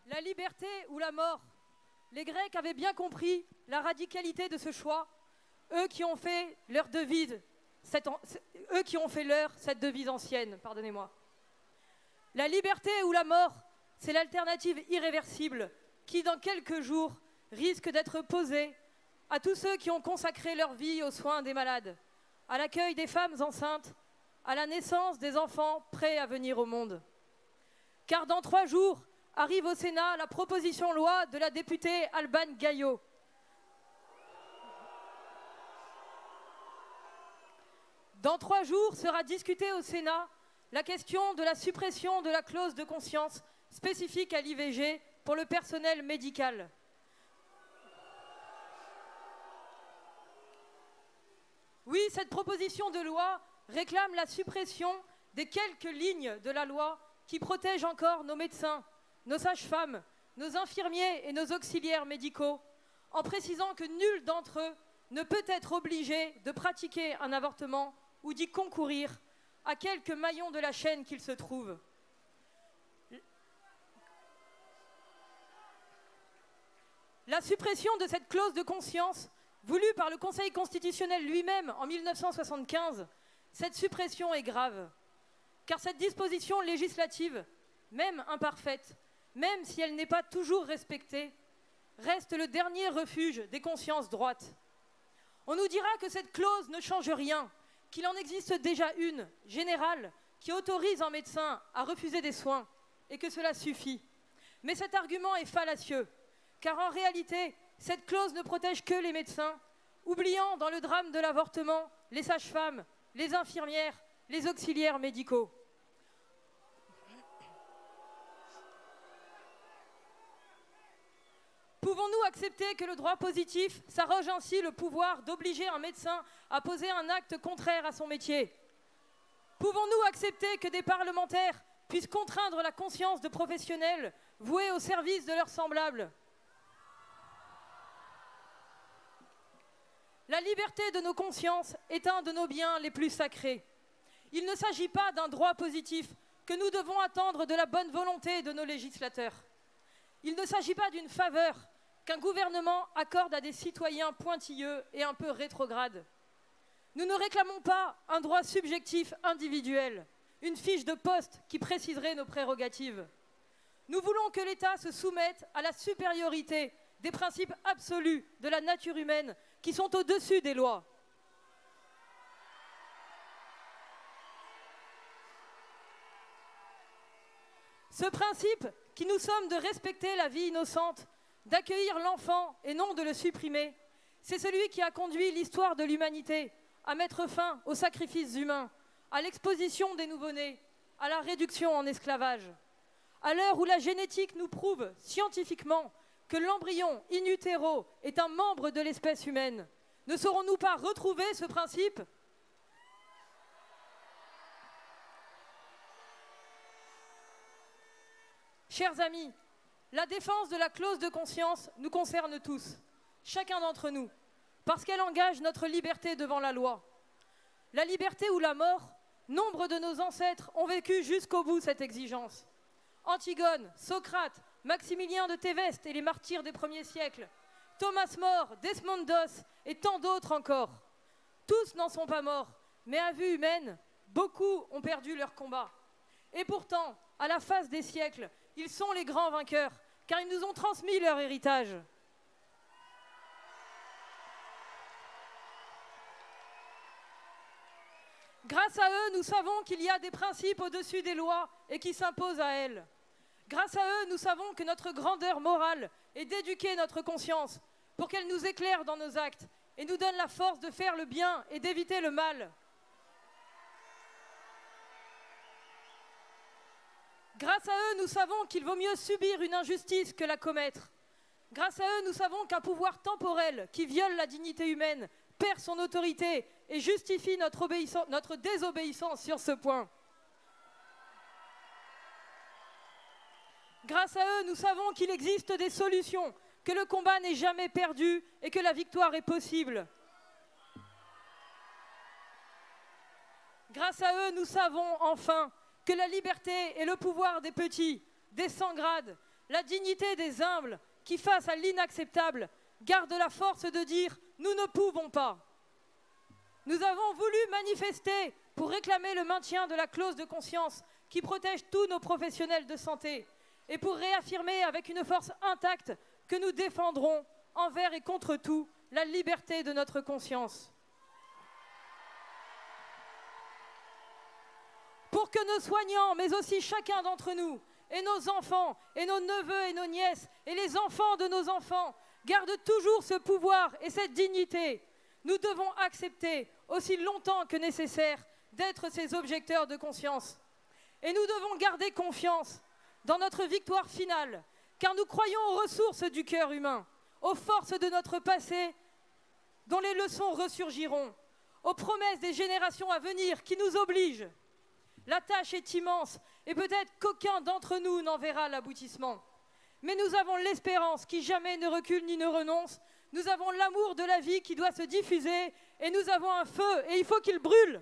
La liberté ou la mort. Les Grecs avaient bien compris la radicalité de ce choix, eux qui ont fait leur devise, cette devise ancienne, pardonnez-moi. La liberté ou la mort, c'est l'alternative irréversible qui, dans quelques jours, risque d'être posée à tous ceux qui ont consacré leur vie aux soins des malades, à l'accueil des femmes enceintes, à la naissance des enfants prêts à venir au monde. Car dans 3 jours, arrive au Sénat la proposition de loi de la députée Albane Gaillot. Dans 3 jours sera discutée au Sénat la question de la suppression de la clause de conscience spécifique à l'IVG pour le personnel médical. Oui, cette proposition de loi réclame la suppression des quelques lignes de la loi qui protègent encore nos médecins, nos sages-femmes, nos infirmiers et nos auxiliaires médicaux, en précisant que nul d'entre eux ne peut être obligé de pratiquer un avortement ou d'y concourir à quelques maillons de la chaîne qu'il se trouve. La suppression de cette clause de conscience, voulue par le Conseil constitutionnel lui-même en 1975, cette suppression est grave, car cette disposition législative, même imparfaite, même si elle n'est pas toujours respectée, reste le dernier refuge des consciences droites. On nous dira que cette clause ne change rien, qu'il en existe déjà une, générale, qui autorise un médecin à refuser des soins, et que cela suffit. Mais cet argument est fallacieux, car en réalité, cette clause ne protège que les médecins, oubliant dans le drame de l'avortement les sages-femmes, les infirmières, les auxiliaires médicaux. Pouvons-nous accepter que le droit positif s'arroge ainsi le pouvoir d'obliger un médecin à poser un acte contraire à son métier? Pouvons-nous accepter que des parlementaires puissent contraindre la conscience de professionnels voués au service de leurs semblables? La liberté de nos consciences est un de nos biens les plus sacrés. Il ne s'agit pas d'un droit positif que nous devons attendre de la bonne volonté de nos législateurs. Il ne s'agit pas d'une faveur qu'un gouvernement accorde à des citoyens pointilleux et un peu rétrogrades. Nous ne réclamons pas un droit subjectif individuel, une fiche de poste qui préciserait nos prérogatives. Nous voulons que l'État se soumette à la supériorité des principes absolus de la nature humaine qui sont au-dessus des lois. Ce principe qui nous sommes de respecter la vie innocente, d'accueillir l'enfant et non de le supprimer, c'est celui qui a conduit l'histoire de l'humanité à mettre fin aux sacrifices humains, à l'exposition des nouveau-nés, à la réduction en esclavage. À l'heure où la génétique nous prouve scientifiquement que l'embryon in utero est un membre de l'espèce humaine, ne saurons-nous pas retrouver ce principe ? Chers amis, la défense de la clause de conscience nous concerne tous, chacun d'entre nous, parce qu'elle engage notre liberté devant la loi. La liberté ou la mort, nombre de nos ancêtres ont vécu jusqu'au bout cette exigence. Antigone, Socrate, Maximilien de Théveste et les martyrs des premiers siècles, Thomas More, Desmond Doss et tant d'autres encore. Tous n'en sont pas morts, mais à vue humaine, beaucoup ont perdu leur combat. Et pourtant, à la face des siècles, ils sont les grands vainqueurs, car ils nous ont transmis leur héritage. Grâce à eux, nous savons qu'il y a des principes au-dessus des lois et qui s'imposent à elles. Grâce à eux, nous savons que notre grandeur morale est d'éduquer notre conscience pour qu'elle nous éclaire dans nos actes et nous donne la force de faire le bien et d'éviter le mal. Grâce à eux, nous savons qu'il vaut mieux subir une injustice que la commettre. Grâce à eux, nous savons qu'un pouvoir temporel qui viole la dignité humaine perd son autorité et justifie notre désobéissance sur ce point. Grâce à eux, nous savons qu'il existe des solutions, que le combat n'est jamais perdu et que la victoire est possible. Grâce à eux, nous savons enfin que la liberté est le pouvoir des petits, des sans grades, la dignité des humbles qui, face à l'inacceptable, gardent la force de dire « nous ne pouvons pas ». Nous avons voulu manifester pour réclamer le maintien de la clause de conscience qui protège tous nos professionnels de santé et pour réaffirmer avec une force intacte que nous défendrons envers et contre tout la liberté de notre conscience. Pour que nos soignants, mais aussi chacun d'entre nous, et nos enfants, et nos neveux et nos nièces, et les enfants de nos enfants, gardent toujours ce pouvoir et cette dignité, nous devons accepter, aussi longtemps que nécessaire, d'être ces objecteurs de conscience. Et nous devons garder confiance dans notre victoire finale, car nous croyons aux ressources du cœur humain, aux forces de notre passé, dont les leçons ressurgiront, aux promesses des générations à venir qui nous obligent. La tâche est immense et peut-être qu'aucun d'entre nous n'en verra l'aboutissement. Mais nous avons l'espérance qui jamais ne recule ni ne renonce. Nous avons l'amour de la vie qui doit se diffuser et nous avons un feu et il faut qu'il brûle.